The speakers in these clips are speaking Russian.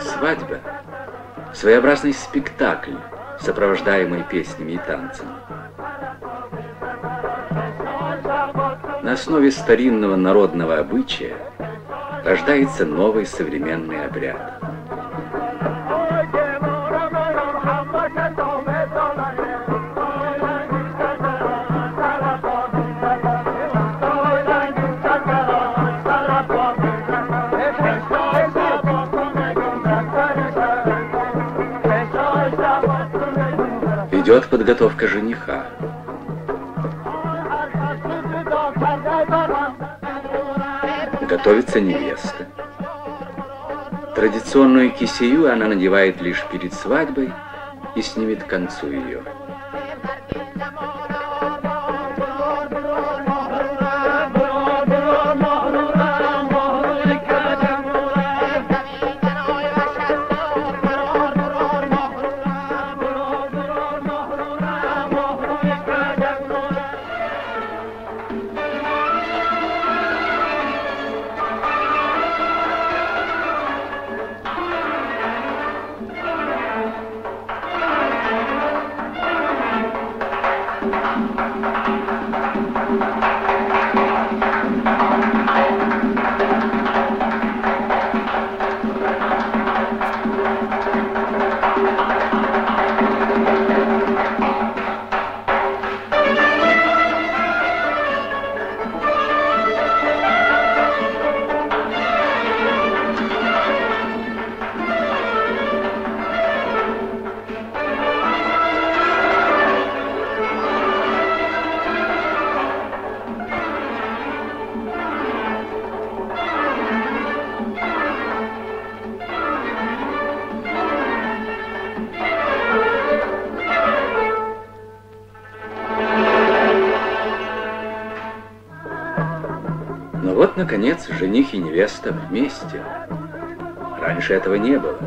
Свадьба – своеобразный спектакль, сопровождаемый песнями и танцами. На основе старинного народного обычая рождается новый современный обряд. Идет подготовка жениха. Готовится невеста. Традиционную кисею она надевает лишь перед свадьбой и снимет к концу ее. Но вот, наконец, жених и невеста вместе. Раньше этого не было.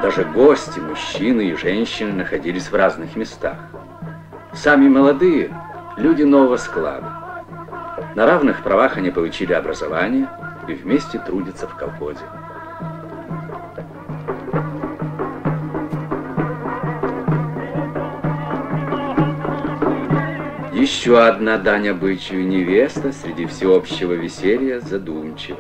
Даже гости, мужчины и женщины, находились в разных местах. Сами молодые – люди нового склада. На равных правах они получили образование и вместе трудятся в колхозе. Еще одна дань обычаю: невеста среди всеобщего веселья задумчива.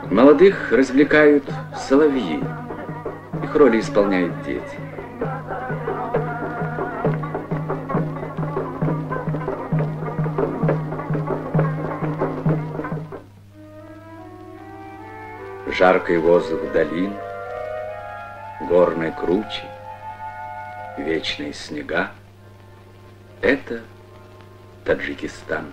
Молодых развлекают соловьи. Их роли исполняют дети. Жаркий воздух долин, горной кручи, вечные снега — это Таджикистан.